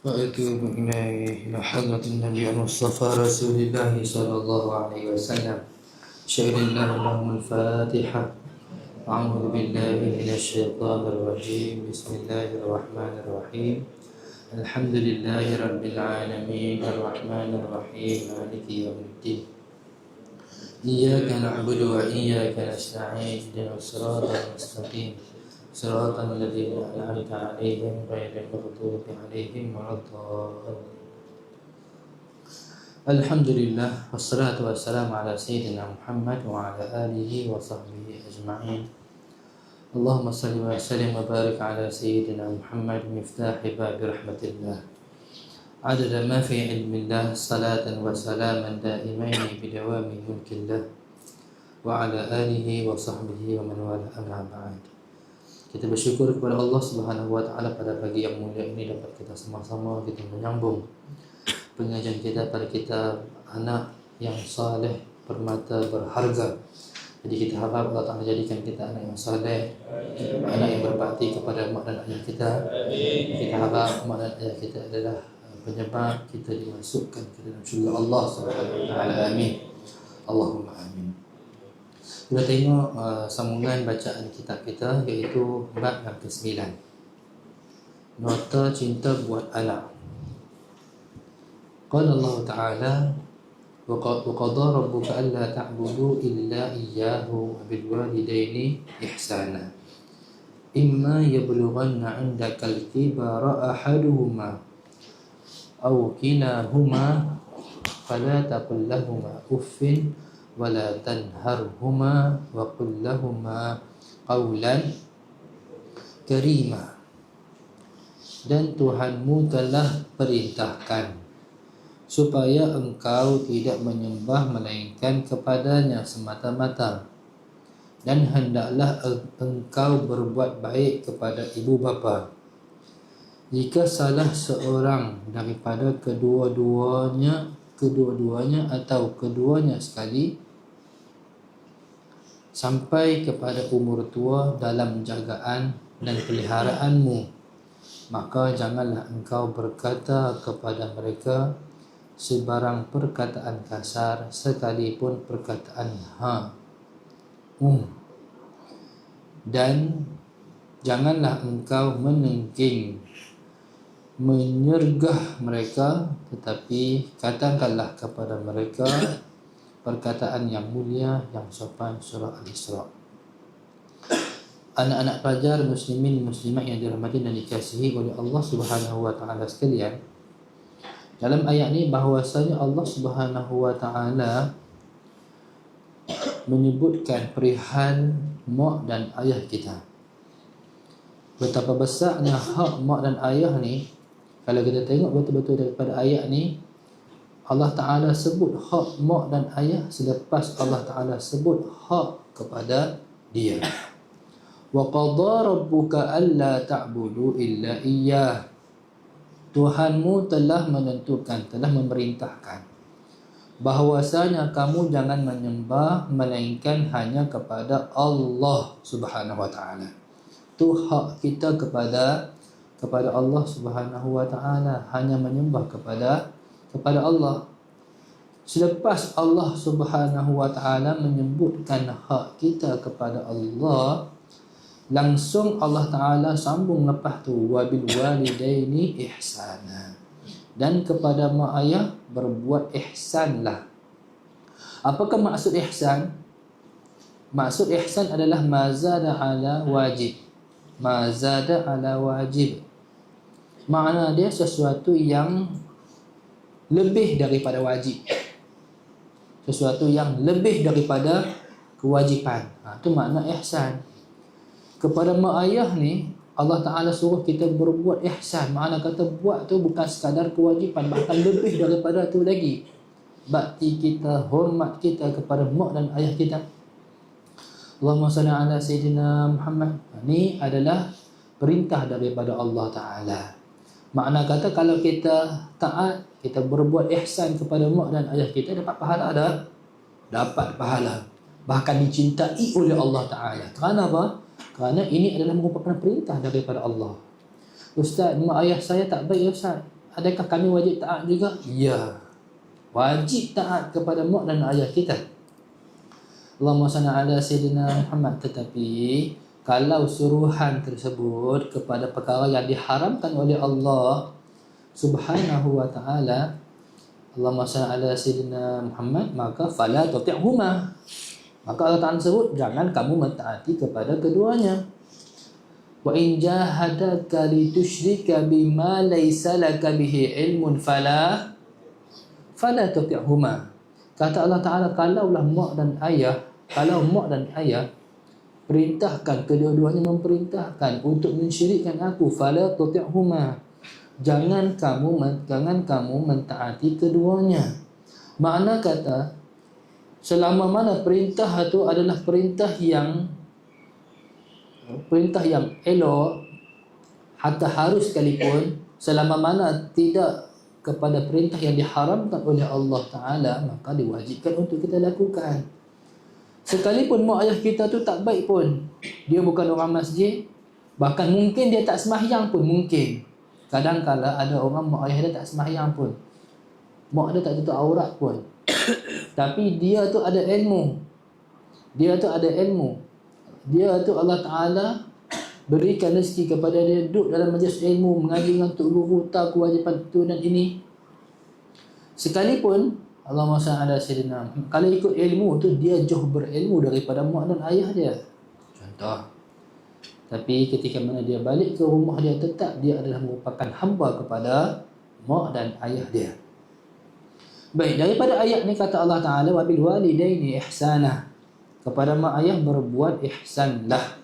وأتوب إليه إلى حضرة النبي المصطفى رسول الله صلى الله عليه وسلم. شهد الله لهم الفاتحة. أعوذ بالله من الشيطان الرجيم. بسم الله الرحمن الرحيم. الحمد لله رب العالمين الرحمن الرحيم مالك يوم الدين. إياك نعبد وإياك نستعين اهدنا الصراط المستقيم صراط الذين أنعمت عليهم غير المغضوب عليهم ولا الضالين. Alhamdulillah wassalatu wassalamu ala sayyidina Muhammad wa ala alihi wa sahbihi ajma'in. Allahumma salli wa sallim wa barik ala sayyidina Muhammad miftahi babi rahmatillah. Adada ma fi ilmillah salatan wa salaman daimaini bidawami mulkillah wa ala alihi wa sahbihi wa man wala amma ba'd. Kita bersyukur kepada Allah Subhanahu wa taala pada pagi yang mulia ini dapat kita sama-sama kita menyambung pengajian kita pada kitab Anak yang Saleh Permata Berharga. Jadi kita harap Allah Ta'ala jadikan kita anak yang saleh, anak yang berbakti kepada mak dan ayah kita. Kita harap mak dan ayah kita adalah penyebab kita dimasukkan ke dalam syurga Allah Subhanahu wa taala. Amin. Allahumma amin. Kita tengok sambungan bacaan kitab kita, iaitu bab yang ke-9, Nota Cinta Buat Anak. Qala Allah Ta'ala wa qada rabbuka alla ta'budu illa iyyahu wa bil walidaini ihsana imma yablughanna 'indaka al-kibara ahaduhuma aw kilahuma fala taqul lahumā uffin wa la tanharhumā wa qul lahumā qawlan karīmā. Dan Tuhanmu telah perintahkan supaya engkau tidak menyembah melainkan kepadanya semata-mata, dan hendaklah engkau berbuat baik kepada ibu bapa. Jika salah seorang daripada kedua-duanya atau keduanya sekali sampai kepada umur tua dalam jagaan dan peliharaanmu, maka janganlah engkau berkata kepada mereka sebarang perkataan kasar, sekalipun perkataan dan janganlah engkau menengking menyergah mereka, tetapi katakanlah kepada mereka perkataan yang mulia, yang sopan. Surah Al-Isra. Anak-anak pelajar muslimin muslimat yang dirahmati dan dikasihi oleh Allah Subhanahu wa taala sekalian, dalam ayat ini bahawasanya Allah Subhanahu wa taala menyebutkan perihal mak dan ayah kita. Betapa besarnya hak mak dan ayah ni. Kalau kita tengok betul-betul daripada ayat ni, Allah Ta'ala sebut hak mak dan ayah selepas Allah Ta'ala sebut hak kepada dia. Wa qadha rabbuka alla ta'budu illa iyyah. Tuhanmu telah menentukan, telah memerintahkan bahawasanya kamu jangan menyembah melainkan hanya kepada Allah Subhanahu wa taala. Itu hak kita kepada Allah Subhanahu wa taala, hanya menyembah kepada Allah. Selepas Allah Subhanahu wa taala menyebutkan hak kita kepada Allah, langsung Allah Ta'ala sambung lepas tu, wabil walidaini ihsana, dan kepada mak ayah berbuat ihsanlah. Apakah maksud ihsan? Maksud ihsan adalah mazada ala wajib. Mazada ala wajib, makna dia sesuatu yang lebih daripada wajib, sesuatu yang lebih daripada kewajipan. Itu makna ihsan. Kepada mak ayah ni Allah Ta'ala suruh kita berbuat ihsan. Makna kata buat tu bukan sekadar kewajipan, bahkan lebih daripada tu lagi. Bakti kita, hormat kita kepada mak dan ayah kita. Allahumma salli ala sayyidina Muhammad. Ini adalah perintah daripada Allah Ta'ala. Makna kata kalau kita taat, kita berbuat ihsan kepada mak dan ayah kita, dapat pahala dah. Dapat pahala. Bahkan dicintai oleh Allah Ta'ala. Kerana apa? Kerana ini adalah merupakan perintah daripada Allah. Ustaz, mak ayah saya tak baik ya Ustaz. adakah kami wajib taat juga? Ya, wajib taat kepada mak dan ayah kita. Allahumma salli ala Sayyidina Muhammad. Tetapi kalau suruhan tersebut kepada perkara yang diharamkan oleh Allah Subhanahu wa ta'ala, Allahumma salli ala Sayyidina Muhammad, maka fala tuti'huma. Maka Allah Ta'ala sebut, jangan kamu mentaati kepada keduanya. Wa in jahadaka litusyrika bima laysa laka bihi ilmun fala tuti'huma. Kata Allah Ta'ala, kalau mak dan ayah perintahkan, kedua-duanya memerintahkan untuk mensyirikkan aku, fala tuti'huma, jangan kamu mentaati keduanya. Makna kata, selama mana perintah itu adalah perintah yang elok, hatta harus sekalipun, selama mana tidak kepada perintah yang diharamkan oleh Allah Ta'ala, maka diwajibkan untuk kita lakukan. Sekalipun mak ayah kita tu tak baik pun, dia bukan orang masjid, bahkan mungkin dia tak sembahyang pun, mungkin. Kadang-kadang ada orang mak ayah dia tak sembahyang pun, mak dia tak tutup aurat pun, tapi dia tu ada ilmu. Dia tu Allah Ta'ala berikan rezeki kepada dia, duduk dalam majlis ilmu, mengaji dengan tok guru, tahu kewajipan tu dan ini. Sekalipun Allahumma salli ala Sayyidina Muhammad, kalau ikut ilmu tu, dia jauh berilmu daripada mak dan ayah dia. Contoh. Tapi ketika mana dia balik ke rumah dia, tetap dia adalah merupakan hamba kepada mak dan ayah dia. Baik, daripada ayat ni kata Allah Ta'ala, wa bil walidaini ihsana, kepada mak ayah berbuat ihsanlah.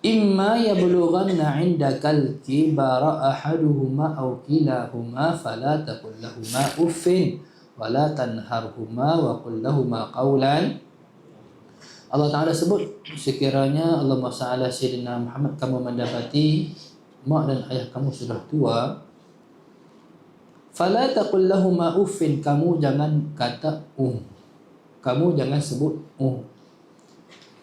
Imma yablughanna 'indakal kibara ahaduhuma aw kilahuma fala taqul lahumā uffin wa la tanharhumā wa qul lahumā qawlan. Allah Ta'ala sebut, sekiranya Allahumma salli ala Sayyidina Muhammad, kamu mendapati mak dan ayah kamu sudah tua, fala taqul lahumā uffin, kamu jangan kata kamu jangan sebut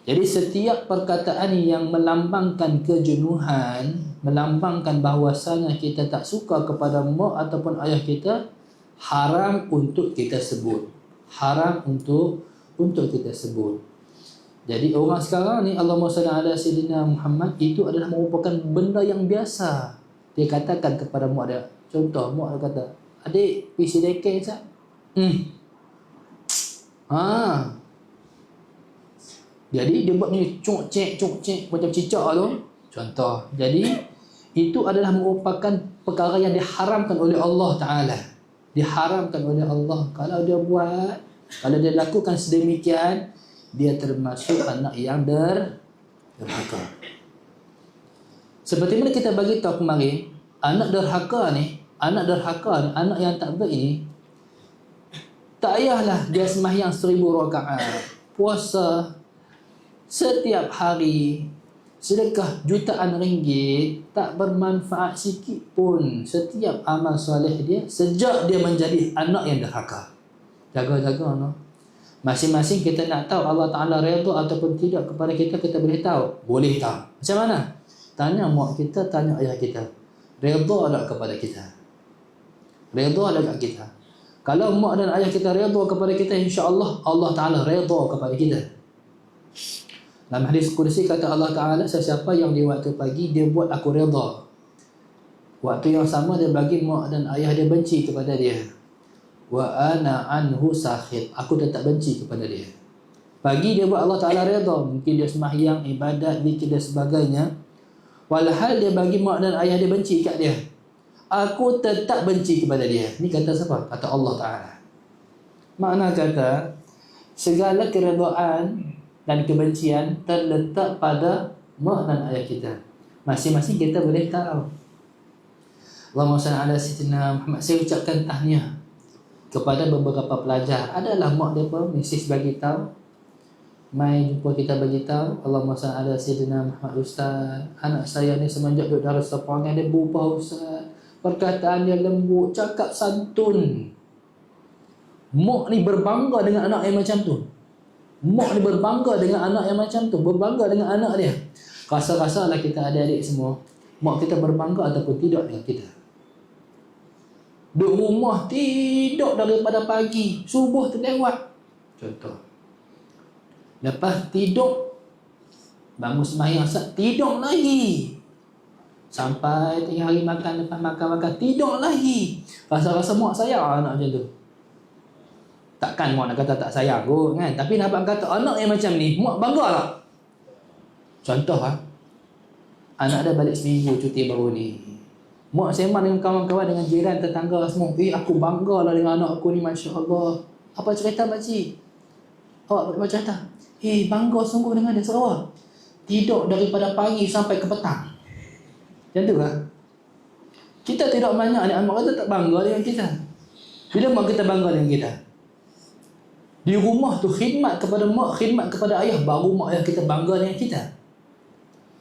Jadi setiap perkataan yang melambangkan kejenuhan, melambangkan bahawasanya kita tak suka kepada mak ataupun ayah kita, haram untuk kita sebut. Haram untuk kita sebut. Jadi orang sekarang ni, Allahumma salli ala Sayyidina Muhammad, itu adalah merupakan benda yang biasa. Dia katakan kepada mak dia, contoh mak dia kata, adik pergi sedekah tak? Jadi dia buat ni cuk cek macam cicak tu. Contoh. Jadi itu adalah merupakan perkara yang diharamkan oleh Allah Ta'ala. Diharamkan oleh Allah. Kalau dia buat, kalau dia lakukan sedemikian, dia termasuk anak yang derhaka. Seperti mana kita bagi tahu kemarin, anak derhaka ni, anak yang tak baik ni, tak payahlah dia sembahyang 1000 rakaat, puasa setiap hari, sedekah jutaan ringgit, tak bermanfaat sikit pun setiap amal soleh dia, sejak dia menjadi anak yang derhaka. Jaga-jaga no. Masing-masing kita nak tahu Allah Ta'ala redha ataupun tidak kepada kita, kita boleh tahu. Boleh tahu. Macam mana? Tanya mak kita, tanya ayah kita, redha tak kepada kita? Redha tak kat kita? Kalau mak dan ayah kita redha kepada kita, insya-Allah Allah Ta'ala redha kepada kita. Dalam hadis Qudsi kata Allah Ta'ala, sesiapa yang di waktu pagi dia buat aku redha, waktu yang sama dia bagi mak dan ayah dia benci kepada dia, wa ana anhu sakhit, aku tetap benci kepada dia. Pagi dia buat Allah Ta'ala redha, mungkin dia sembahyang, ibadat, zikir dan sebagainya, walhal dia bagi mak dan ayah dia benci kat dia, aku tetap benci kepada dia. Ni kata siapa? Kata Allah Ta'ala. Makna kata, segala keredaan dan kebencian terletak pada mak dan ayah kita. Masing-masing kita boleh tahu. Allahumma salli ala Sayyidina Muhammad. Saya ucapkan tahniah kepada beberapa pelajar. Adalah mak mereka mesej bagi tahu, mai jumpa kita bagi tahu, Allahumma salli ala Sayyidina Muhammad, Ustaz, anak saya ni semenjak duduk darus perangai dia berubah Ustaz. Perkataan dia lembut, cakap santun. Mak ni berbangga dengan anak yang macam tu. Mak ni berbangga dengan anak yang macam tu, berbangga dengan anak dia. Rasa-rasalah kita adik-adik semua, mak kita berbangga ataupun tidak dengan kita. Duduk rumah tidur daripada pagi, subuh terlewat. Contoh. Lepas tidur, bangun sembahyang tidur lagi. Sampai tengah hari makan, lepas makan tidur lagi. Rasa-rasa mak sayang anak macam tu. Takkan mak nak kata tak sayang kot kan. Tapi nampak kata anak yang macam ni, mak bangga tak? Contoh anak dah balik seminggu cuti baru ni. Mak sembang dengan kawan-kawan, dengan jiran, tetangga semua. Aku bangga lah dengan anak aku ni, Masya Allah. Apa cerita makcik? Awak macam cerita? Bangga sungguh dengan dia. Sarawak tidur daripada pagi sampai ke petang. Macam tu lah. Kita tidak banyak ni, mak kata tak bangga dengan kita. Bila mak kita bangga dengan kita? Di rumah tu khidmat kepada mak, khidmat kepada ayah, baru mak ayah kita bangga dengan kita.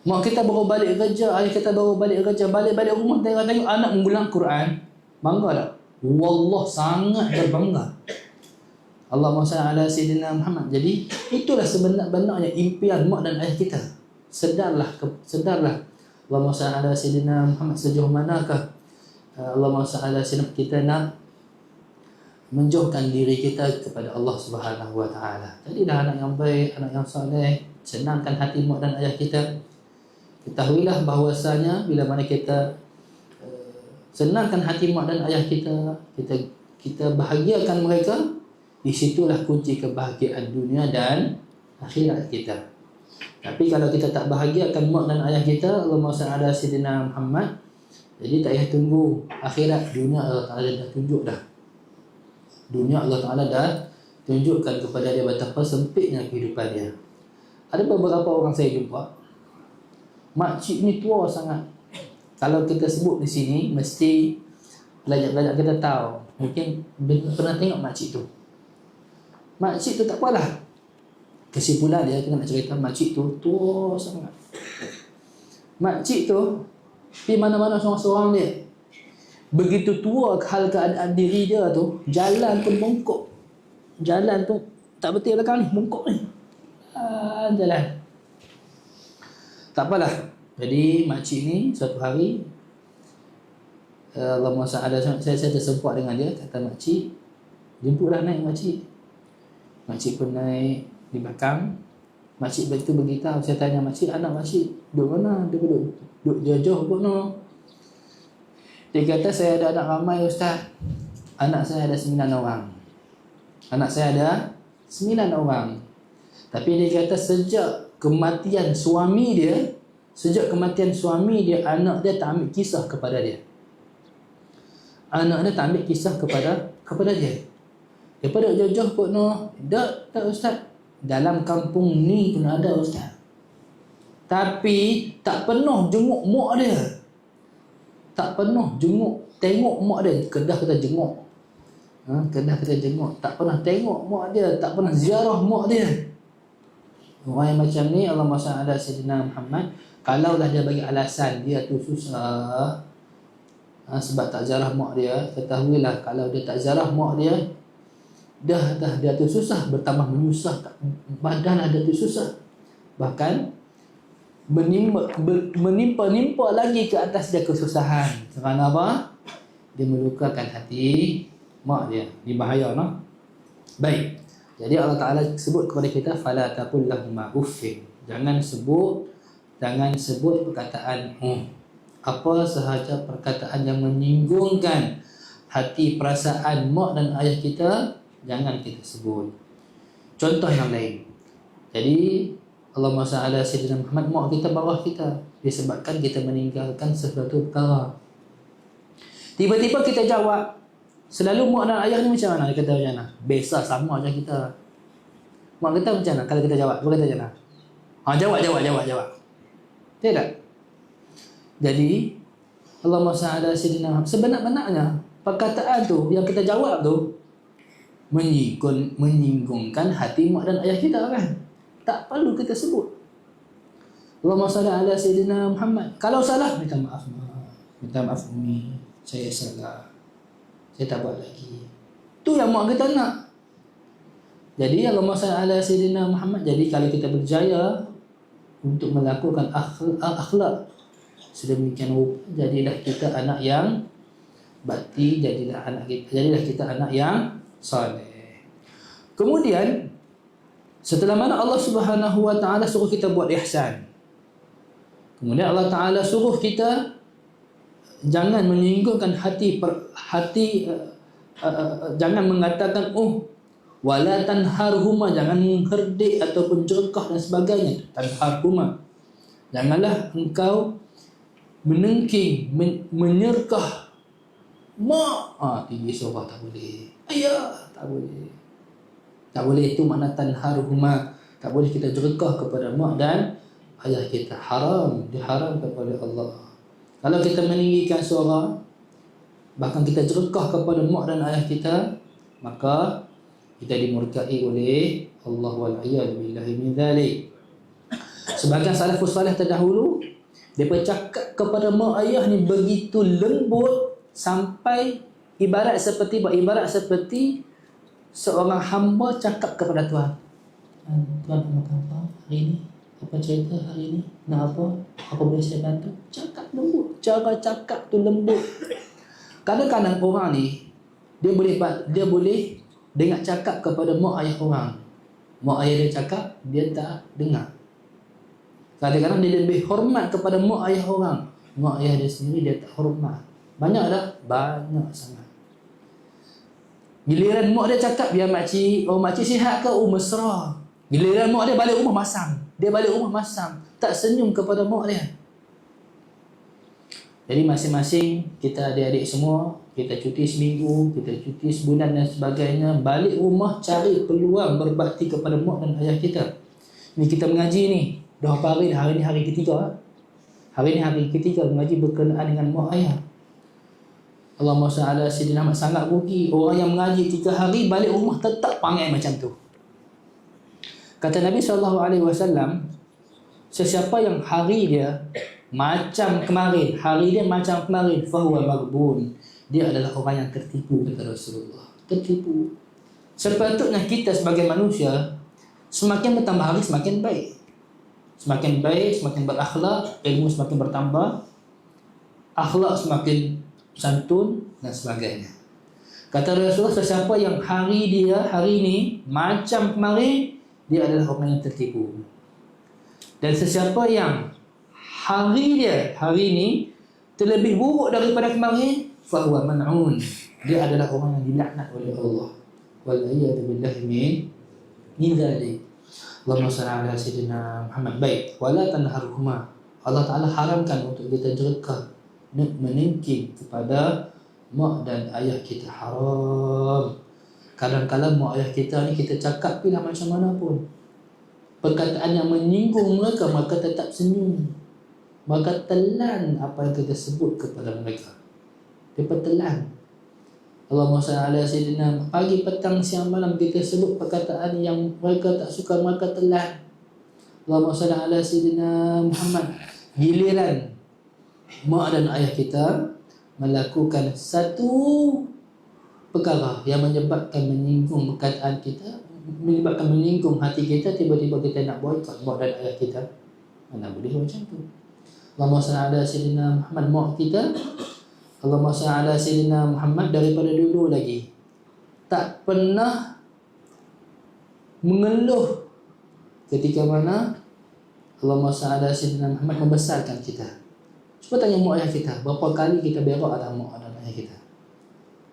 Mak kita baru balik kerja, ayah kita baru balik kerja, balik-balik rumah tengok anak mengulang Quran, bangga tak? Wallah, sangat berbangga. Allahumma salli ala sayyidina Muhammad. Jadi itulah sebenar-benarnya impian mak dan ayah kita. Sedarlah. Allahumma salli ala sayyidina Muhammad, sejauh manakah Allahumma salli ala sayyidina, kita nak menjauhkan diri kita kepada Allah Subhanahu wa taala. Jadilah anak yang baik, anak yang soleh, senangkan hati mak dan ayah kita. Ketahuilah bahawasanya bila mana kita senangkan hati mak dan ayah kita, kita bahagiakan mereka, di situlah kunci kebahagiaan dunia dan akhirat kita. Tapi kalau kita tak bahagiakan mak dan ayah kita, Allahumma salli ala sayyidina Muhammad, jadi tak payah tunggu akhirat, dunia Allah Taala dah tunjuk dah. Dunia Allah Taala dah tunjukkan kepada dia betapa sempitnya kehidupan dia. Ada beberapa orang saya jumpa, makcik ni tua sangat. Kalau kita sebut di sini, mesti pelajar-pelajar kita tahu. Mungkin pernah tengok makcik tu. Makcik tu tak apalah. Kesimpulan dia, kita nak cerita makcik tu tua sangat. Makcik tu pergi mana-mana seorang-seorang dia. Begitu tua hal keadaan diri dia tu, jalan pun bongkok. Jalan tu tak betul belakang ni, bongkok ni. Jalan. Tak apalah. Jadi makcik ni suatu hari Allahumma salli ala, saya tersempat dengan dia, kata makcik, jemputlah naik makcik. Makcik pun naik di belakang. Makcik begitu beritahu, saya tanya makcik, anak makcik duduk mana? Dia duduk jauh-jauh kot no. Dia kata, saya ada anak ramai ustaz. Anak saya ada 9 orang. Anak saya ada 9 orang. Tapi dia kata sejak kematian suami dia, anak dia tak ambil kisah kepada dia. Anak dia tak ambil kisah kepada dia. Daripada jauh-jauh kot no. Tak ustaz. Dalam kampung ni pun ada ustaz. Tapi tak penuh jenguk mak dia. Tak penuh jenguk, tengok mak dia. Kedah kita jenguk. Kedah kita jenguk. Tak pernah tengok mak dia. Tak pernah ziarah mak dia. Orang yang macam ni, Allahumma salli ala sayyidina Muhammad, kalaulah dia bagi alasan dia tu susah sebab tak ziarah mak dia, ketahuilah kalau dia tak ziarah mak dia, dah dia tu susah, bertambah menyusah, badan ada tu susah, bahkan menimpa lagi ke atas dia kesusahan. Kerana apa? Dia melukakan hati mak dia. Ini bahaya no? Baik. Jadi Allah Ta'ala sebut kepada kita, fala taqul lahuma uffin. Jangan sebut perkataan apa sahaja perkataan yang menyinggungkan hati, perasaan mak dan ayah kita, jangan kita sebut. Contoh yang lain. Jadi Allahumma salli ala sayyidina Muhammad, mak kita bawah kita disebabkan kita meninggalkan sesuatu perkara. Tiba-tiba kita jawab, selalu mak dan ayah ni macam mana? Dia kata macam mana? Biasa sama macam kita. Mak kita macam mana? Kalau kita jawab, dia kata macam mana? Jawab. Tidak. Jadi Allahumma salli ala sayyidina Muhammad, sebenar-benarnya perkataan tu yang kita jawab tu menyinggungkan hati mak dan ayah kita kan? Tak perlu kita sebut. Allahumma salli ala sayyidina Muhammad. Kalau salah, minta maaf Umi, saya salah. Saya tak buat lagi. Tu yang mak kita nak. Jadi Allahumma salli ala sayyidina Muhammad. Jadi kalau kita berjaya untuk melakukan akhlak sedemikian rupa, jadilah kita anak yang bakti, jadilah kita anak yang soleh. Kemudian setelah mana Allah Subhanahu wa taala suruh kita buat ihsan, kemudian Allah Taala suruh kita jangan menyinggungkan hati, jangan mengatakan wala tanharhuma, jangan mengherdik ataupun jerkah dan sebagainya. Tanharhuma, janganlah engkau menengking, menyerkah mak. Tinggi suara tak boleh, ayah tak boleh. Tak boleh, itu makna tanharhuma. Tak boleh kita jerkah kepada mak dan ayah kita. Haram, diharam kepada Allah. Kalau kita meninggikan suara, bahkan kita jerkah kepada mak dan ayah kita, maka kita dimurkai oleh Allah, wal-iyad billahi min dzalik. Sebagian salafus salih terdahulu, mereka cakap kepada mak ayah ni begitu lembut sampai ibarat seperti seorang hamba cakap kepada Tuhan. Tuhan nak makan apa hari ni? Apa cerita hari ni? Nak apa? Apa boleh saya bantu? Cakap lembut. Cara cakap tu lembut. Kadang-kadang orang ni dia boleh dengar cakap kepada mak ayah orang. Mak ayah dia cakap, dia tak dengar. Kadang-kadang dia lebih hormat kepada mak ayah orang. Mak ayah dia sendiri dia tak hormat. Banyak dah? Banyak sangat. Giliran mak dia cakap, biar makcik, makcik sihat ke? Mesra. Giliran mak dia balik rumah masam. Dia balik rumah masam, tak senyum kepada mak dia. Jadi masing-masing kita adik-adik semua, kita cuti seminggu, kita cuti sebulan dan sebagainya, balik rumah cari peluang berbakti kepada mak dan ayah kita. Ni kita mengaji ni, dah berapa hari dah? Hari ni hari ketiga. Hari ni hari ketiga mengaji berkenaan dengan mak ayah. Allahumma salli ala sayyidina Muhammad. Sangat rugi orang yang mengaji 3 hari balik rumah tetap pangai macam tu. Kata Nabi SAW, sesiapa yang hari dia macam kemarin, fahuwa maghbun, dia adalah orang yang tertipu, kata Rasulullah. Tertipu. Sepatutnya kita sebagai manusia semakin bertambah hari semakin baik. Semakin baik, semakin berakhlak, ilmu semakin bertambah, akhlak semakin santun dan sebagainya. Kata Rasulullah, sesiapa yang hari ini macam kemarin, dia adalah orang yang tertipu. Dan sesiapa yang hari ini terlebih buruk daripada kemarin, fahuwa man'un, dia adalah orang yang dilaknat oleh Allah. Wal-iyad billahi min dzalik. Allahumma salli ala sayyidina Muhammad. Baik, wala tanharhuma. Allah Taala haramkan untuk kita jerkah, menengking kepada mak dan ayah kita. Haram. Kadang-kadang mak ayah kita ni kita cakap pilih macam mana pun, perkataan yang menyinggung mereka, maka tetap senyum, maka telan apa yang kita sebut kepada mereka. Dia telan. Allahumma salli ala sayyidina, pagi, petang, siang, malam kita sebut perkataan yang mereka tak suka, mereka telan. Allahumma salli ala sayyidina Muhammad. Giliran mak dan ayah kita melakukan satu perkara yang menyebabkan menyinggung perkataan kita, menyebabkan menyinggung hati kita, tiba-tiba kita nak boikot mak dan ayah kita. Mana boleh macam tu. Allahumma salli ala sayyidina Muhammad. Mak kita, Allahumma salli ala sayyidina Muhammad, daripada dulu lagi tak pernah mengeluh ketika mana Allahumma salli ala sayyidina Muhammad membesarkan kita. Cuba tanya mak ayah kita, berapa kali kita berak ada mak dan ayah kita?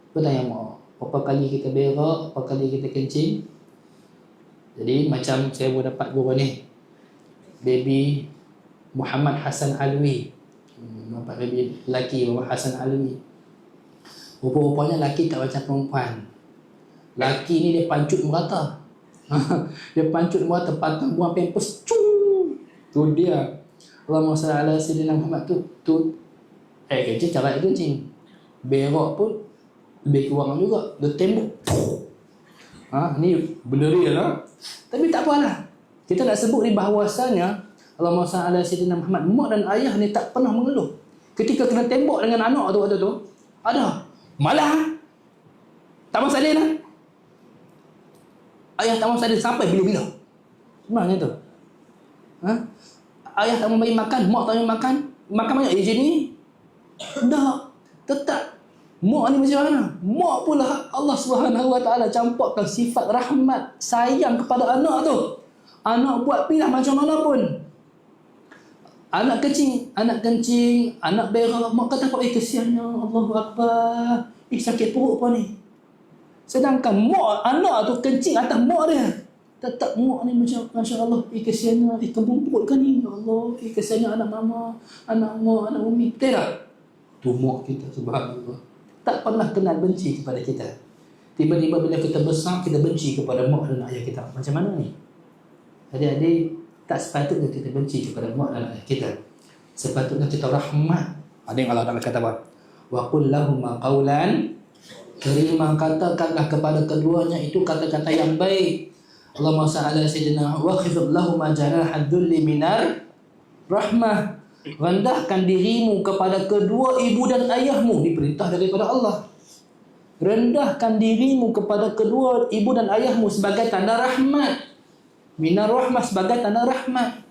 Cuba tanya mak, berapa kali kita berak, berapa kali kita kencing? Jadi macam saya baru dapat guru ni, baby Muhammad Hasan Alwi, nampak baby lelaki Muhammad Hasan Alwi. Rupa-rupanya lelaki tak macam perempuan. Lelaki ni dia pancut merata. Dia pancut merata, patang buang pampers, cung. Tu dia. Allahumma salli ala sayyidina Muhammad tu kencing cara kencing. Berak pun lebih kurang juga. Dia tembok. Ni berderi lah. Tapi tak apalah. Kita nak sebut ni bahawasanya Allahumma salli ala sayyidina Muhammad, mak dan ayah ni tak pernah mengeluh. Ketika kena tembok dengan anak tu ada. Malah tak masalah lah. Ayah tak masalah sampai bila-bila. Mana tu? Ayah tak memberi makan, mak tak memberi makan. Makan banyak je ni. Tak. Tetap Mak ni macam mana? Mak pula Allah Subhanahu Wa Taala campurkan sifat rahmat, sayang kepada anak tu. Anak buat pilah macam mana pun. Anak kencing, anak berak, mak kata apa? Kesiannya, Allahu Akbar. Sakit perut apa ni? Sedangkan mak, anak tu kencing atas mak dia. Tetap mak ni macam, Masya Allah, kesiannya, kembung perut kan ni? Ya Allah, kesiannya anak mama, anak mak, anak umi. Betul tak? Tu mak kita, subhanallah. Tak pernah kenal benci kepada kita. Tiba-tiba bila kita besar, kita benci kepada mak dan ayah kita. Macam mana ni? Adik-adik, tak sepatutnya kita benci kepada mak dan ayah kita. Sepatutnya kita rahmat. Ada yang Allah Ta'ala kata apa? Wa qul lahuma qawlan karima, katakanlah kepada keduanya itu kata-kata yang baik. Allahumma sa'ala sayyidina wa khifid lahuma janaha dhulli minar rahmah. Rendahkan dirimu kepada kedua ibu dan ayahmu. Diperintah daripada Allah. Rendahkan dirimu kepada kedua ibu dan ayahmu sebagai tanda rahmat. Minar rahmah, sebagai tanda rahmat.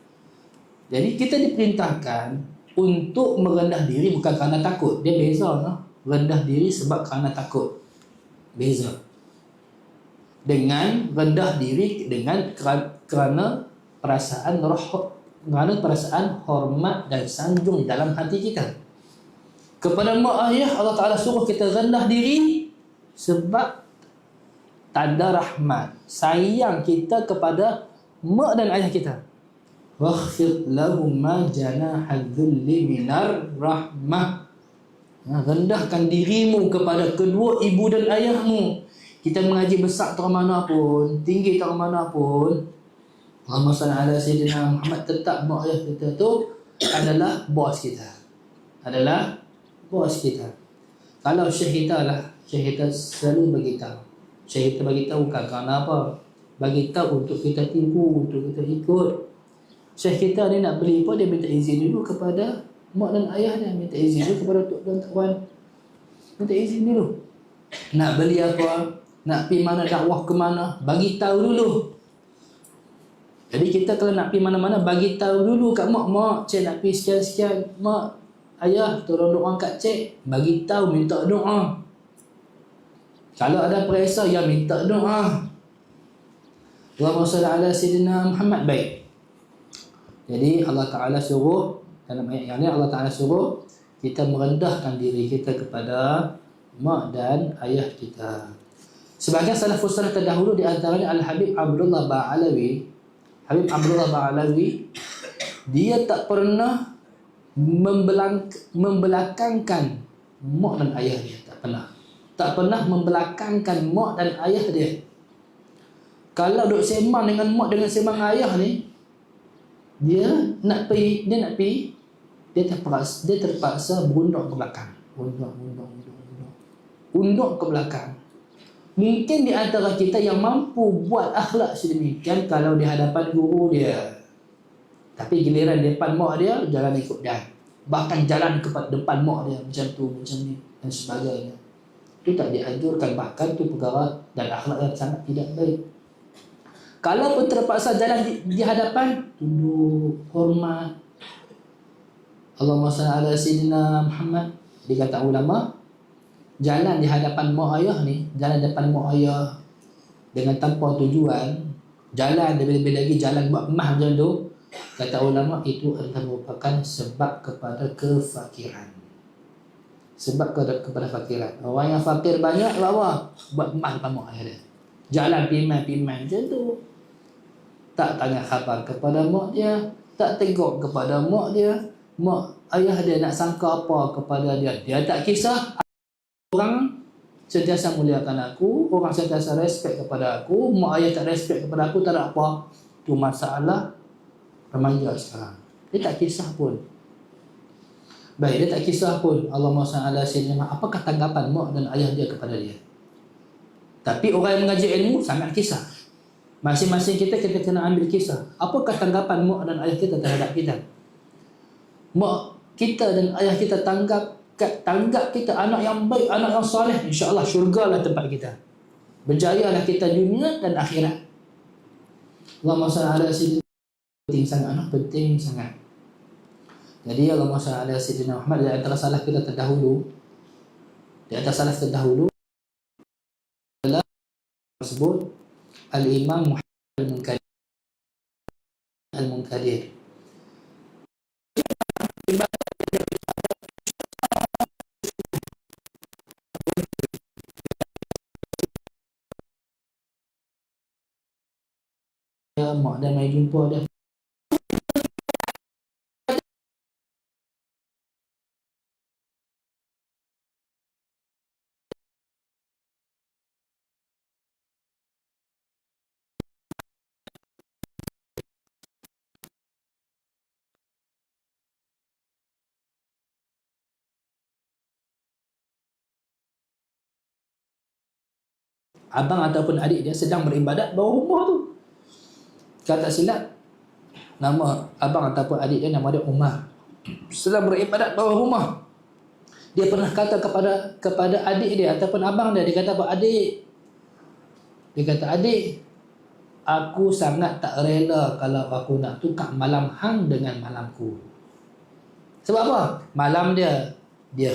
Jadi kita diperintahkan untuk merendah diri bukan kerana takut. Dia beza, no? Rendah diri sebab kerana takut. Beza. Dengan rendah diri dengan kerana perasaan hormat dan sanjung dalam hati kita. Kepada mak ayah, Allah Ta'ala suruh kita rendah diri sebab tanda rahmat, sayang kita kepada mak dan ayah kita. Wakhfid lahumma janahal dhulli minar rahmah. Rendahkan dirimu kepada kedua ibu dan ayahmu. Kita mengaji besar terang mana pun, tinggi terang mana pun, Allahumma salli ala Sayyidina Muhammad, tetap mak ayah kita tu adalah bos kita. Adalah bos kita. Kalau Syekh kita lah, Syekh kita selalu beritahu. Syekh kita beritahu bukan kerana apa? Bagi tahu untuk kita tiru, untuk kita ikut. Syekh kita ni nak beli apa, dia minta izin dulu kepada mak dan ayah dia, minta izin dulu kepada tok dan tawan. Minta izin dulu. Nak beli apa, nak pergi mana, dakwah ke mana, bagi tahu dulu. Jadi kita kalau nak pergi mana-mana, bagi tahu dulu kat mak, cik nak pergi sekian-sekian, mak, ayah, tolong doa kat cik, bagi tahu, minta doa. Kalau ada perisa, ya minta doa. Allahumma salli ala Sayyidina Muhammad. Baik. Jadi Allah Ta'ala suruh, dalam ayat yang ni Allah Ta'ala suruh kita merendahkan diri kita kepada mak dan ayah kita. Sebagian salafus salih terdahulu, di antaranya Al-Habib Abdullah Ba'alawi. Habib Abdullah Ba'alawi, dia tak pernah membelakangkan mak dan ayah dia. Tak pernah membelakangkan mak dan ayah dia. Kalau duk sembang dengan mak dengan sembang ayah ni, dia terpaksa berunduk ke belakang. Unduk ke belakang. Mungkin di antara kita yang mampu buat akhlak sedemikian kalau di hadapan guru dia. Tapi giliran depan mak dia, jalan ikut dia. Bahkan jalan ke depan mak dia macam tu, macam ni dan sebagainya. Itu tak dianjurkan, bahkan itu perkara dan akhlak yang sangat tidak baik. Kalau pun terpaksa jalan di hadapan, tunduk, hormat. Allahumma salli ala Sayyidina Muhammad. Dikata ulama, jalan di hadapan mak ayah ni, jalan depan mak ayah dengan tanpa tujuan, jalan lebih-lebih lagi jalan buat emah macam tu, kata ulama itu adalah merupakan sebab kepada kefakiran. Sebab kepada fakiran. Orang yang fakir banyak bawa buat emah depan mak ayah dia. Jalan pimai-pimai macam tu. Tak tanya khabar kepada mak dia, tak tengok kepada mak dia. Mak ayah dia nak sangka apa kepada dia, dia tak kisah. Orang sentiasa muliakan aku, orang sentiasa respect kepada aku, mak ayah tak respect kepada aku, tak ada apa. Itu masalah remaja sekarang. Dia tak kisah pun. Baik, dia tak kisah pun. Allahumma salli ala Sayyidina. Apakah tanggapan mak dan ayah dia kepada dia? Tapi orang yang mengaji ilmu sangat kisah. Masing-masing kita kena ambil kisah. Apakah tanggapan mak dan ayah kita terhadap kita? Mak kita dan ayah kita tanggap kita anak yang baik, anak yang soleh, insya-Allah syurgalah tempat kita. Berjayalah kita dunia dan akhirat. Allahumma salli ala Sayyidina. Penting sangat, penting sangat. Jadi Allahumma salli ala Sayyidina Muhammad. Di antara salah kita terdahulu, Di atas salaf terdahulu adalah tersebut Al-Imam Muhammad Al-Munkadir. Mak dan mai jumpa dia. Abang ataupun adik dia sedang beribadat bawah rumah tu. Kalau tak silap, nama abang ataupun adik dia nama dia Umar. Sedang beribadat bawah rumah. Dia pernah kata kepada adik dia ataupun abang dia kata apa? Adik. Dia kata, adik, aku sangat tak rela kalau aku nak tukar malam hang dengan malamku. Sebab apa? Malam dia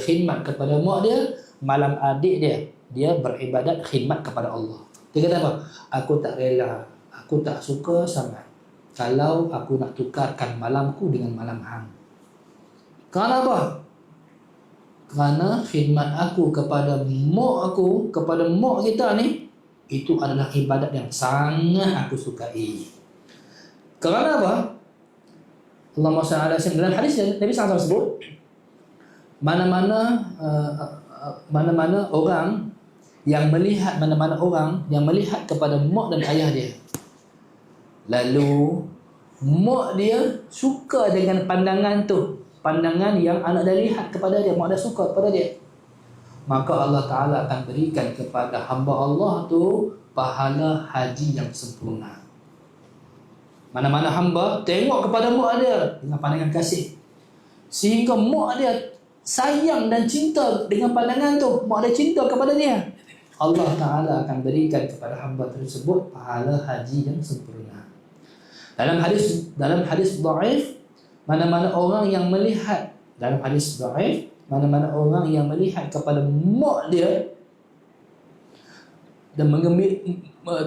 khidmat kepada mak dia, malam adik dia beribadat khidmat kepada Allah. Dia kata apa? Aku tak rela, aku tak suka sangat kalau aku nak tukarkan malamku dengan malam hang. Kerana apa? Kerana khidmat aku kepada mak aku, kepada mak kita ni, itu adalah ibadat yang sangat aku sukai. Kerana apa? Allahumma salli ala sayyidina. Dalam hadis Nabi SAW sebut, mana-mana orang yang melihat kepada mak dan ayah dia, lalu mak dia suka dengan pandangan tu, pandangan yang anak dia lihat kepada dia, mak dia suka kepada dia, maka Allah Ta'ala akan berikan kepada hamba Allah tu pahala haji yang sempurna. Mana-mana hamba tengok kepada mak dia dengan pandangan kasih, sehingga mak dia sayang dan cinta dengan pandangan tu, mak dia cinta kepada dia, Allah Ta'ala akan berikan kepada hamba tersebut pahala haji yang sempurna. Dalam hadis dhaif, mana-mana orang yang melihat, dalam hadis dhaif, mana-mana orang yang melihat kepada mak dia dan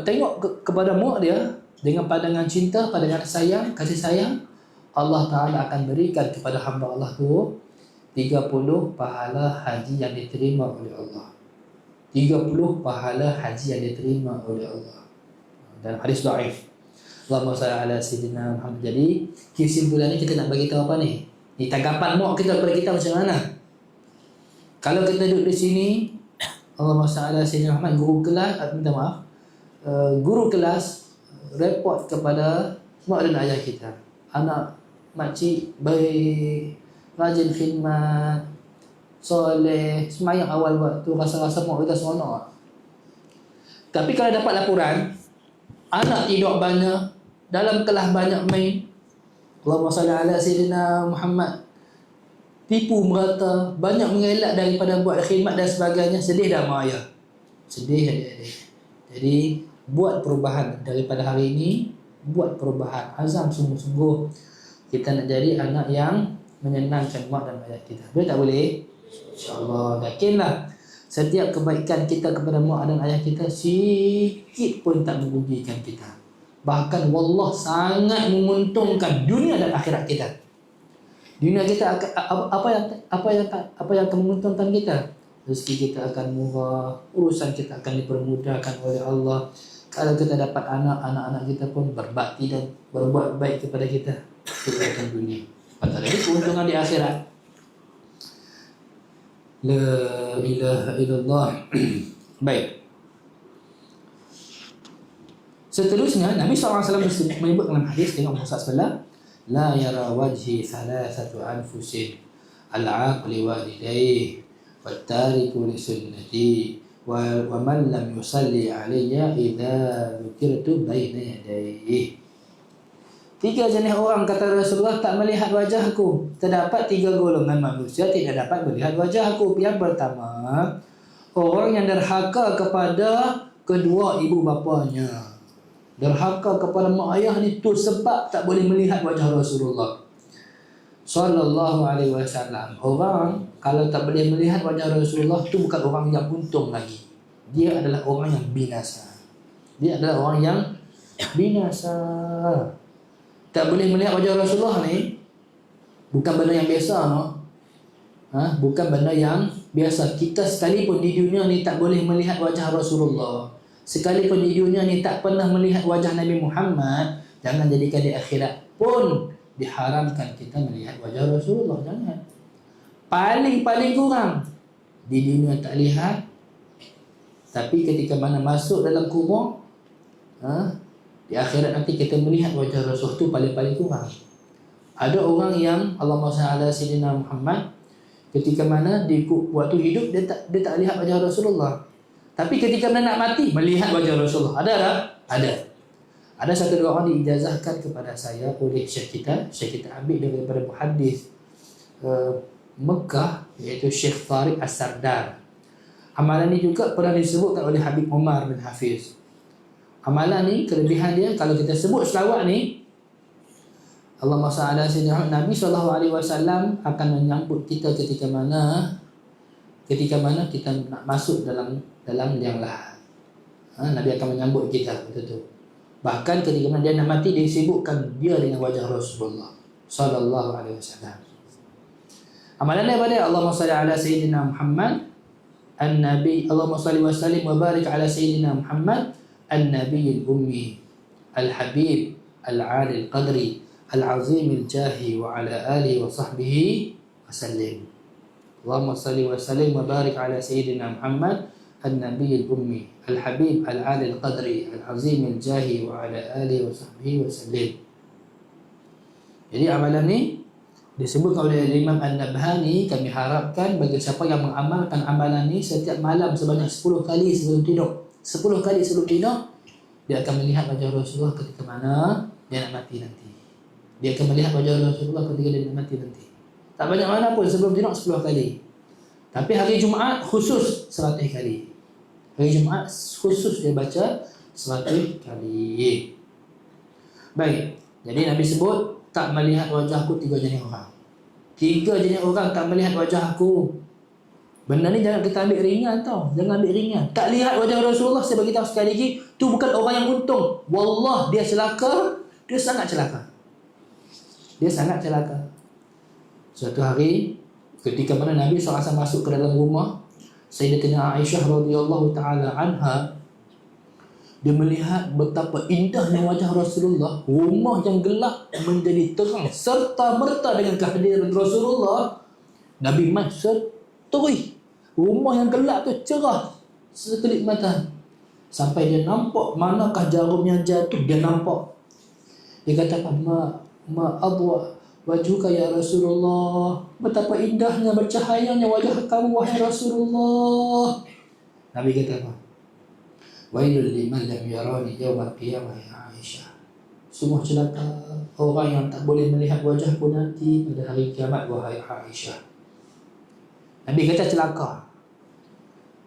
tengok kepada mak dia dengan pandangan cinta, pandangan sayang, kasih sayang, Allah Ta'ala akan berikan kepada hamba Allah tu 30 pahala haji yang diterima oleh Allah. 30 pahala haji yang diterima oleh Allah. Dan hadis dhaif. Allahumma salli ala sayyidina Muhammad. Jadi kesimpulannya kita nak bagi tahu apa ni? Ni tanggapan mak kita kepada kita macam mana? Kalau kita duduk di sini, Allahumma salli ala sayyidina Muhammad, guru kelas report kepada mak dan ayah kita, anak makcik baik, rajin khidmat, soleh, semayang awal waktu, rasa-rasa mak kita seronok. Tapi kalau dapat laporan anak tidur banyak, dalam kelas banyak main, Allahumma salli ala sayyidina Muhammad, tipu merata, banyak mengelak daripada buat khidmat dan sebagainya, sedih dah mak ayah. Sedih adik-adik. Jadi buat perubahan daripada hari ini, buat perubahan, azam sungguh-sungguh kita nak jadi anak yang menyenangkan mak dan ayah kita. Boleh tak boleh? InsyaAllah. Yakinlah setiap kebaikan kita kepada mak dan ayah kita sikit pun tak merugikan kita. Bahkan wallah sangat menguntungkan dunia dan akhirat kita. Dunia kita apa yang akan menguntungkan kita? Rezeki kita akan murah, urusan kita akan dipermudahkan oleh Allah. Kalau kita dapat anak-anak kita pun berbakti dan berbuat baik kepada kita, kebaikan dunia. Jadi keuntungan di akhirat. La ilaha illallah. Baik. Seterusnya Nabi SAW menyebut dalam hadis dengan Muhammad SAW, la yara wajhi thalathatu anfusin al-aqli walidayhi wat-tariku li sunnati wa man lam yusalli alayya idza dzukirtu baina yadayhi. 3 jenis orang, kata Rasulullah, tak melihat wajahku. Terdapat 3 golongan manusia tidak dapat melihat wajahku. Yang pertama, orang yang derhaka kepada kedua ibu bapanya. Derhaka kepada mak ayah ni tu sebab tak boleh melihat wajah Rasulullah. sallallahu alaihi wasallam. Orang kalau tak boleh melihat wajah Rasulullah tu bukan orang yang untung lagi. Dia adalah orang yang binasa. Dia adalah orang yang binasa. Tak boleh melihat wajah Rasulullah ni bukan benda yang biasa, no. Bukan benda yang biasa. Kita sekalipun di dunia ni tak boleh melihat wajah Rasulullah, sekalipun di dunia ni tak pernah melihat wajah Nabi Muhammad, jangan jadikan di akhirat pun diharamkan kita melihat wajah Rasulullah. Jangan. Paling kurang di dunia tak lihat, tapi ketika mana masuk dalam kubur, di akhirat nanti kita melihat wajah Rasul tu paling kurang. Ada orang yang Allahumma salli ala sayyidina Muhammad, ketika mana di waktu hidup dia tak lihat wajah Rasulullah, tapi ketika mana nak mati melihat wajah Rasulullah. Ada tak? Ada. Ada satu dua orang diijazahkan kepada saya oleh syekh kita ambil daripada muhaddis Mekah, iaitu Syekh Tariq As-Sardar. Amalan ni juga pernah disebutkan oleh Habib Umar bin Hafiz. Amalan ni kelebihan dia, kalau kita sebut selawat ni, Allahumma salli ala sayyidina Nabi SAW akan menyambut kita ketika mana kita nak masuk dalam liang lahat. Nabi akan menyambut kita betul-betul. Bahkan ketika mana dia nak mati, dia sibukkan dia dengan wajah Rasulullah sallallahu alaihi wasallam. Amalan daripada Allahumma salli ala sayyidina Muhammad an-nabi, Allahumma salli wa sallim wa barik ala sayyidina Muhammad an-nabiyyil ummi al-habib al-ali al-qadri al-azim al-jahi wa ala alihi wa sahbihi wa sallim. Allahumma salli wa sallim wa barik ala sayyidina Muhammad an-nabiyyil ummi al-habib al-ali al-qadri al-azim al-jahi wa ala alihi wa sahbihi wa sallim. Jadi amalan ni disebutkan oleh Imam An-Nabhani. Kami harapkan bagi siapa yang mengamalkan amalan ni setiap malam sebanyak 10 kali sebelum tidur, 10 kali sebelum tidur, dia akan melihat wajah Rasulullah ketika mana dia nak mati nanti. Dia akan melihat wajah Rasulullah ketika dia nak mati nanti. Tak banyak mana pun, sebelum tidur 10 kali. Tapi hari Jumaat khusus 100 kali. Hari Jumaat khusus dia baca 100 kali. Baik. Jadi Nabi sebut tak melihat wajahku 3 jenis orang. 3 jenis orang tak melihat wajah aku. Benda ni jangan kita ambil ringan tau. Jangan ambil ringan. Tak lihat wajah Rasulullah, saya beritahu sekali lagi, tu bukan orang yang untung. Wallah, dia celaka. Dia sangat celaka. Dia sangat celaka. Suatu hari ketika mana Nabi SAW masuk ke dalam rumah Sayyidatina Aisyah radhiyallahu taala anha, dia melihat betapa indahnya wajah Rasulullah. Rumah yang gelap menjadi terang serta merta dengan kehadiran Rasulullah. Nabi masuk terus. Rumah yang gelap tu cerah sekelip mata. Sampai dia nampak manakah jarum yang jatuh, dia nampak. Dia kata, ma adwa wajhuka ya Rasulullah. Betapa indahnya bercahayanya wajah kamu wahai Rasulullah. Nabi kata apa? Wailul liman lam yarani yawmal qiyamah ya Aisyah. Semua celaka orang yang tak boleh melihat wajahku nanti pada hari kiamat wahai Aisyah. Nabi kata celaka.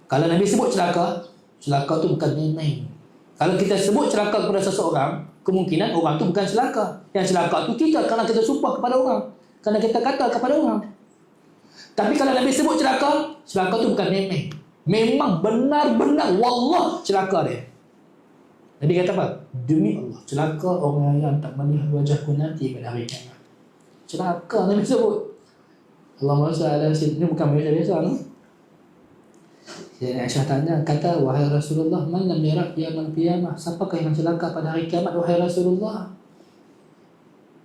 Kalau Nabi sebut celaka, celaka tu bukan main-main. Kalau kita sebut celaka kepada seseorang, kemungkinan orang tu bukan celaka. Yang celaka tu kita, kerana kita sumpah kepada orang, kerana kita kata kepada orang. Tapi kalau Nabi sebut celaka, celaka tu bukan main-main. Memang benar-benar wallah celaka dia. Nabi kata apa? Demi Allah, celaka orang yang tak melihat wajahku nanti pada hari kiamat. Celaka Nabi sebut. Allahumma salli ala sayyidina, ini bukan biasa-biasa, no? Aisyah tanya, kata, wahai Rasulullah, man lam yarak yaumil qiyamah, siapakah yang celaka pada hari kiamat wahai Rasulullah?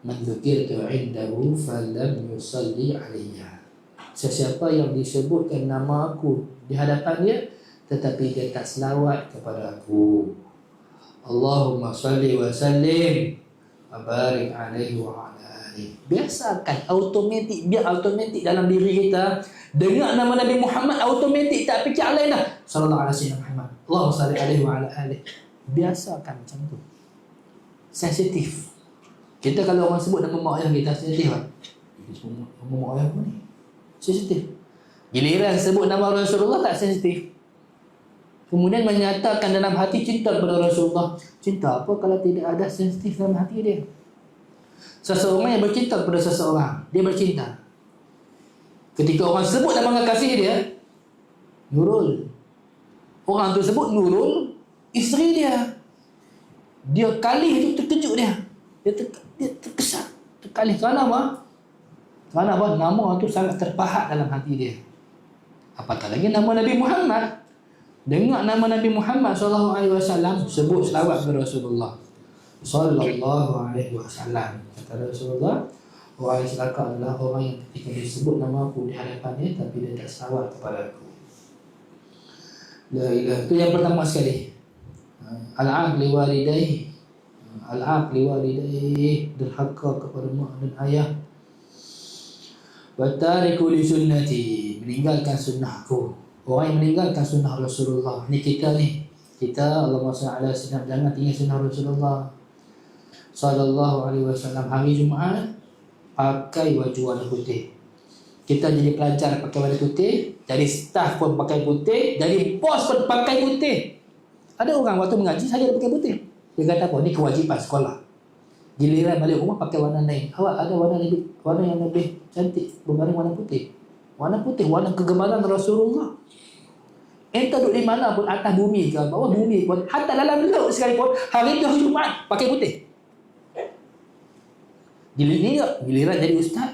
Man dzukirtu indahu falam yusalli alayya. Sesiapa yang disebutkan nama aku di hadapan dia tetapi dia tak selawat kepada aku. Allahumma salli wa sallim wa barik alaihi wa ala alihi. Biasakan automatik, biar automatik dalam diri kita. Dengar nama Nabi Muhammad, automatik tak fikir lain dah. Sallallahu alaihi wasallam. Allahumma salli alaihi wa ala alihi. Biasakan macam tu. Sensitif. Kita kalau orang sebut nama mak ayah kita, sensitif kan? Nama mak ayah aku ni sensitif. Giliran sebut nama Rasulullah tak sensitif. Kemudian menyatakan dalam hati cinta kepada Rasulullah. Cinta apa kalau tidak ada sensitif dalam hati dia? Seseorang yang bercinta kepada seseorang, dia bercinta. Ketika orang sebut nama kekasih dia, Nurul. Orang tu sebut Nurul, isteri dia. Dia kalih tu terkejut dia. Dia terkesan, terkalih. Kerana apa? Kerana apa? Nama tu sangat terpahat dalam hati dia. Apatah lagi nama Nabi Muhammad. Dengar nama Nabi Muhammad SAW, sebut selawat kepada Rasulullah sallallahu alaihi wasallam. Kata Rasulullah, orang yang celaka adalah orang yang ketika disebut nama aku di hadapan dia, tapi dia tak selawat kepada aku. La ilaha. Itu yang pertama sekali. Al-aq li walidayhi. Al-aq li walidayhi, derhaka kepada mak dan ayah. Wa tariku li sunnati, meninggalkan sunnahku. Orang yang meninggalkan sunnah Rasulullah. Ni kita ni. Kita, Allahumma salli ala sayyidina, jangan tinggal sunnah Rasulullah sallallahu alaihi wasallam. Hari Jumaat pakai baju warna putih. Kita jadi pelajar pakai warna putih, jadi staff pun pakai putih, jadi bos pun pakai putih. Ada orang waktu mengaji saja pakai putih. Dia kata apa? Ni kewajipan sekolah. Giliran balik rumah pakai warna lain. Awak ada warna yang lebih cantik berbanding warna putih. Warna putih, warna kegemaran Rasulullah. Entah duduk di mana pun, atas bumi ke bawah bumi pun, hatta dalam laut sekalipun, hari itu hari Jumaat pakai putih. Giliran jadi ustaz,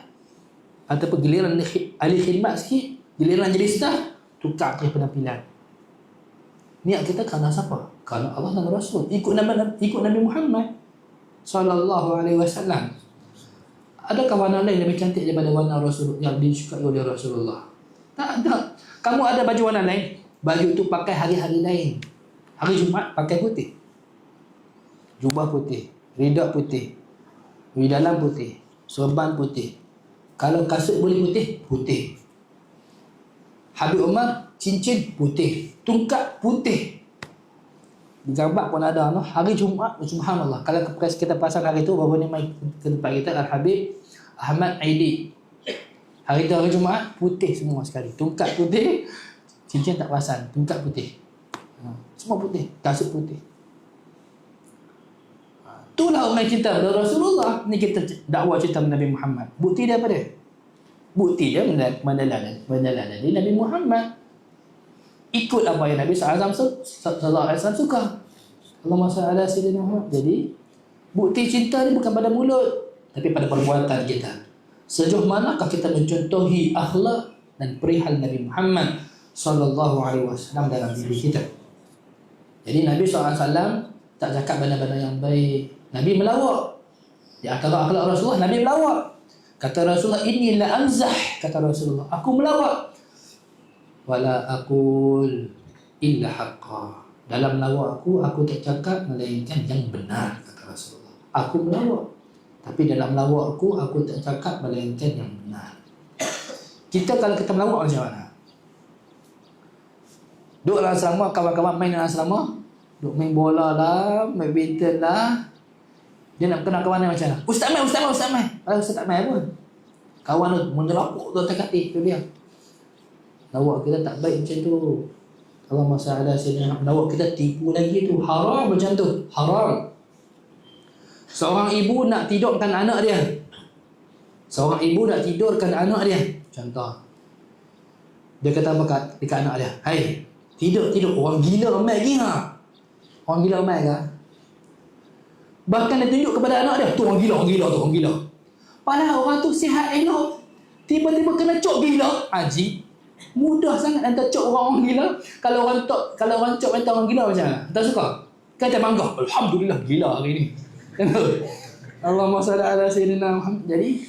ataupun giliran ahli khidmat sikit, giliran jadi staff, tukar ke penampilan. Niat kita kerana siapa? Kerana Allah dan Rasul. Ikut Nabi Muhammad sallallahu alaihi wasallam. Adakah warna lain lebih cantik daripada warna Rasul yang disukai oleh Rasulullah? Tak ada. Kamu ada baju warna lain, baju itu pakai hari-hari lain. Hari Jumaat pakai putih, jubah putih, rida putih, di dalam putih, sorban putih. Kalau kasut boleh putih, putih. Habib Umar cincin putih, tungkat putih. Di gambar pun ada no? Hari Jumaat, subhanallah. Kalau kita pasang hari itu, baru ni mai ke tempat kita Al-Habib Ahmad Aidi. Hari itu hari Jumaat, putih semua sekali. Tungkat putih, cincin tak pasang, tungkat putih. Semua putih, kasut putih. Itulah orang cinta pada Rasulullah. Ni kita dakwah cinta Nabi Muhammad. Bukti dia apa dia? Bukti dia meneladani Nabi Muhammad. Ikut apa yang Nabi SAW suka. Allahumma salli ala sayyidina Muhammad. Jadi bukti cinta ni bukan pada mulut, tapi pada perbuatan kita. Sejauh manakah kita mencontohi akhlak dan perihal Nabi Muhammad sallallahu alaihi wasallam dalam diri kita. Jadi Nabi SAW tak cakap benda-benda yang baik. Nabi melawak. Di antara akhlak Rasulullah, Nabi melawak. Kata Rasulullah, inni la amzah. Kata Rasulullah, aku melawak. Wala aqul illa haqqa. Dalam lawak aku tak cakap melainkan yang benar. Kata Rasulullah, aku melawak, tapi dalam lawak aku tak cakap melainkan yang benar. Kita kalau kita melawak macam mana? Duduk dalam asrama, kawan-kawan main dalam asrama, duduk main bola lah, main badminton lah. Dia nak kenal kawan dia macam mana? Ustaz Mai. Ustaz tak main pun. Kawan tu menjelapuk tu atas katil tu dia. Lawak kita tak baik macam tu. Allahumma salli ala sayyidina Muhammad. Lawak kita tipu lagi tu. Haram macam tu. Haram. Seorang ibu nak tidurkan anak dia. Contoh. Dia kata apa dekat anak dia? Hai, tidur. Orang gila ramai lagi ha? Orang gila ramai ke? Bahkan dia tunjuk kepada anak dia, tu orang gila. Padahal orang tu sihat elok, tiba-tiba kena cok gila. Haji, mudah sangat anda cok orang gila. Kalau orang cok kata orang gila macam mana? Tak suka? Kata bangga, alhamdulillah gila hari ni. Allahumma salli ala sayyidina Muhammad. Jadi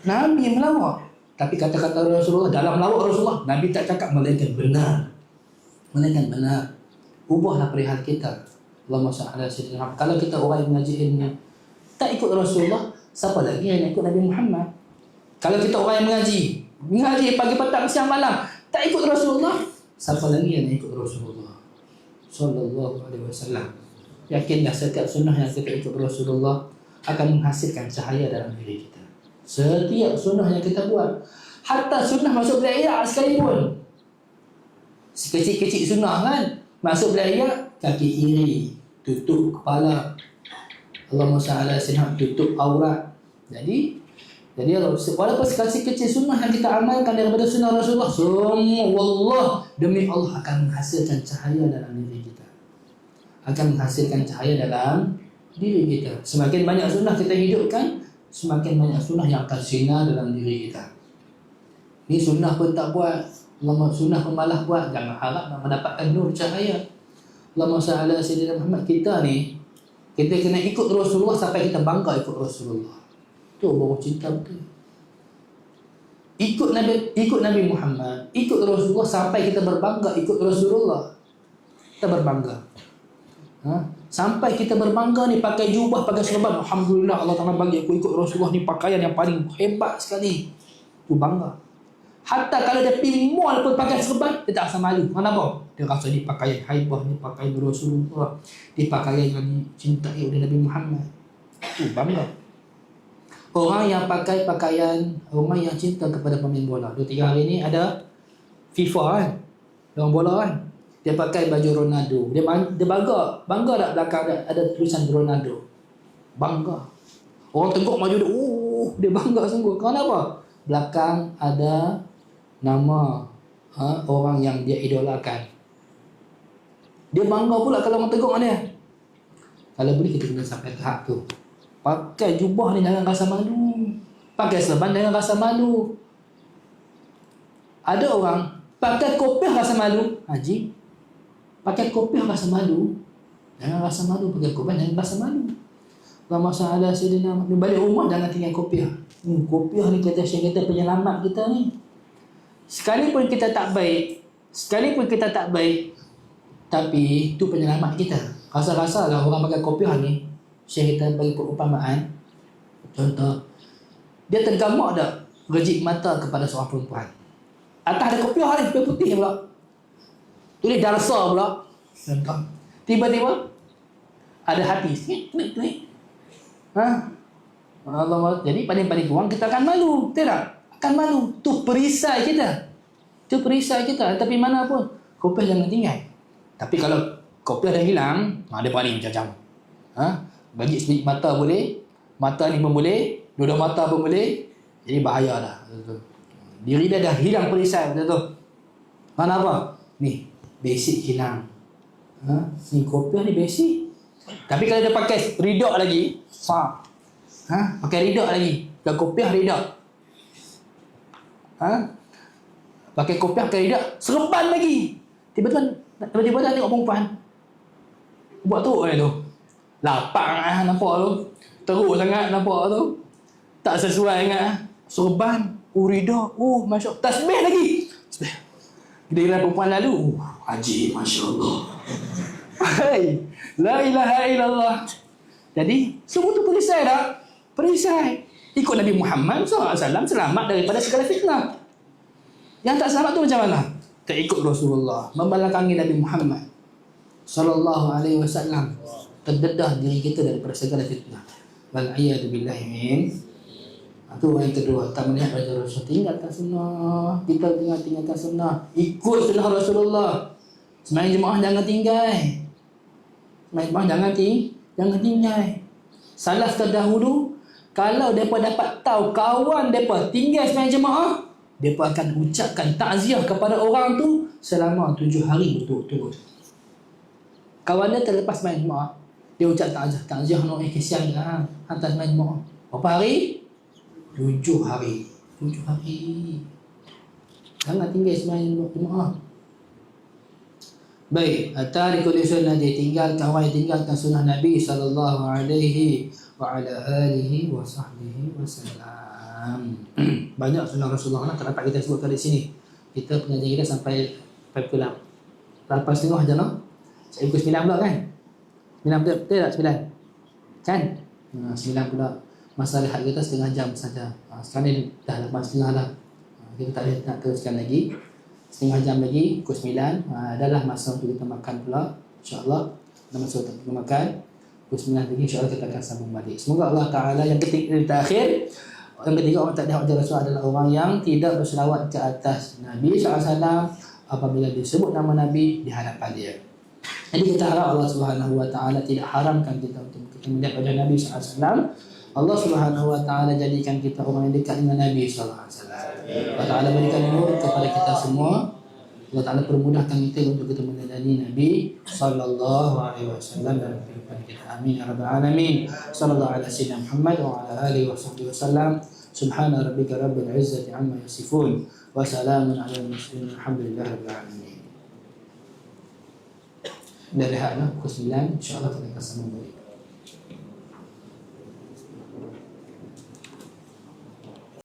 Nabi melawak, tapi kata-kata Rasulullah, dalam lawak Rasulullah, Nabi tak cakap melainkan benar. Ubahlah perihal kita. Allahumma salli ala sayyidina Muhammad. Kalau kita orang yang mengaji ilmu tak ikut Rasulullah, siapa lagi yang ikut Nabi Muhammad? Kalau kita orang yang mengaji pagi, petang, siang, malam, tak ikut Rasulullah, siapa lagi yang ikut Rasulullah sallallahu alaihi wasallam? Yakinlah setiap sunnah yang kita ikut Rasulullah akan menghasilkan cahaya dalam diri kita. Setiap sunnah yang kita buat, hatta sunnah masuk belayar sekalipun, sekecil-kecil sunnah kan, masuk belayar, kaki kiri tutup kepala, Allahumma salli ala sayyidina, tutup aurat, Jadi walaupun sekali kecil sunnah yang kita amalkan daripada sunnah Rasulullah, semua wallah demi Allah akan menghasilkan cahaya dalam diri kita. Akan menghasilkan cahaya dalam diri kita. Semakin banyak sunnah kita hidupkan, semakin banyak sunnah yang akan sinar dalam diri kita. Ni sunnah pun tak buat, lama sunnah pun malah buat, jangan harap nak mendapatkan nur cahaya. Allahumma salli ala sayyidina Muhammad. Kita ni, kita kena ikut Rasulullah sampai kita bangga ikut Rasulullah. Tu baru cinta betul. Ikut Nabi Muhammad, ikut Rasulullah sampai kita berbangga ikut Rasulullah. Kita berbangga. Sampai kita berbangga ni pakai jubah, pakai serban. Alhamdulillah Allah Ta'ala bagi aku ikut Rasulullah ni pakaian yang paling hebat sekali. Tu bangga. Hatta kalau dia pergi mall pun pakai serban, dia tak rasa malu. Kenapa? Dia rasa ni pakaian haibah, ni pakaian Rasulullah, ni pakaian yang dicintai oleh Nabi Muhammad. Tu bangga. Orang yang pakai pakaian, orang yang cinta kepada pemain bola. 2-3 hari ni ada FIFA kan, orang bola kan, dia pakai baju Ronaldo. Dia bangga tak belakang ada tulisan Ronaldo? Bangga. Orang tengok maju dia, dia bangga sungguh. Kenapa? Belakang ada nama orang yang dia idolakan. Dia bangga pula kalau orang tengok dia. Kalau boleh kita kena sampai tahap tu. Pakai jubah ni jangan rasa malu. Pakai serban jangan rasa malu. Ada orang pakai kopiah rasa malu. Haji, pakai kopiah rasa malu. Jangan rasa malu. Pakai kopiah jangan rasa malu. Kalau masa ada sedina balik rumah jangan tinggal kopiah. Kopiah ni kata Syekh kita penyelamat kita ni. Sekalipun kita tak baik, tapi itu penyelamat kita. Rasa-rasalah orang pakai kopiah ni. Syekh kita bagi perumpamaan. Contoh, dia tergamak tak rejik mata kepada seorang perempuan. Atas ada kopiah ni, kopiah putih pula, tulis darsa pula. Contoh, tiba-tiba ada hati klik. Allah. Jadi paling-paling kurang kita akan malu. Betul tak? Akan malu. Tu perisai kita. Tapi mana pun kopiah jangan tinggal. Tapi kalau kopiah dah hilang, dia paling macam-macam. Bagi sedikit mata boleh, mata ni pun boleh, dua-dua mata pun boleh. Jadi bahaya dah. Diri dia dah hilang perisai. Betul. Mana apa? Ni basic hilang. Ni kopiah ni basic. Tapi kalau dia pakai ridok lagi, pakai ridok lagi, dan kopiah ridok. Pakai kopiah, pakai ridok, serban lagi. Tiba-tiba dah tengok perempuan buat teruk tu. Lapang nampak tu. Teruk sangat nampak tu. Tak sesuai dengan serban, ridok, masya-Allah. Tasbih lagi. Giliran perempuan lalu, haji, masya-Allah. Hai, la ilaha illallah. Jadi, semua tu perisai tak? Perisai. Ikut Nabi Muhammad SAW selamat daripada segala fitnah. Yang tak selamat tu macam mana? Tak ikut Rasulullah, membelakangi Nabi Muhammad sallallahu alaihi wasallam, terdedah diri kita daripada segala fitnah. Wal a'yadu billahi min. Itu yang kedua, tak melihat Raja Rasul, tinggalkan sunnah. Kita tinggalkan sunnah, ikut sunnah Rasulullah. Sembahyang jemaah jangan tinggal. Jangan tinggal. Salaf terdahulu, kalau mereka dapat tahu kawan mereka tinggal sembahyang jemaah, mereka akan ucapkan takziah kepada orang tu selama 7 hari berturut-turut. Kawan dia terlepas sembahyang jemaah, dia ucap takziah kesian hantar sembahyang jemaah. Berapa hari? 7 hari. Jangan tinggal sembahyang jemaah. Baik, tarikul sunnah, dia tinggalkan sunnah Nabi sallallahu alaihi wa ala alihi wa sahbihi wasallam. Banyak sunnah Rasulullah tak dapat kita sebutkan di sini. Kita pengajian kita sampai pukul 8.30 je no. Saya pukul 9 pula kan? 9 betul tak 9? Kan? 9 pula. Masa rehat kita setengah jam saja. Sekarang ni dah 8.30 dah. Kita tak boleh nak teruskan lagi. Setengah jam lagi, pukul 9. Adalah masa untuk kita makan pula, insyaAllah. Dah masa untuk kita makan. Pukul 9 lagi, insyaAllah kita akan sambung balik. Semoga Allah Ta'ala yang terakhir, yang ketiga, orang tak ada hujjah Rasul adalah orang yang tidak berselawat ke atas Nabi SAW apabila disebut nama Nabi di hadapan dia. Jadi kita harap Allah Subhanahu Wa Ta'ala tidak haramkan kita untuk kita melihat wajah Nabi SAW Allah Subhanahu wa taala jadikan kita orang yang dekat dengan Nabi sallallahu alaihi wasallam. Allah Taala berikan nur kepada kita semua. Allah Taala permudahkan kita untuk kita meneladani Nabi sallallahu alaihi wasallam dalam kehidupan kita. Amin ya rabbal alamin. Sallallahu ala sayyidina Muhammad wa ala alihi washabbihi wasallam. Subhana rabbika rabbil izzati amma yasifun wa salamun alal mursalin walhamdulillahi rabbil alamin. Dari hakna pukul 9 insya-Allah kita akan sambung balik.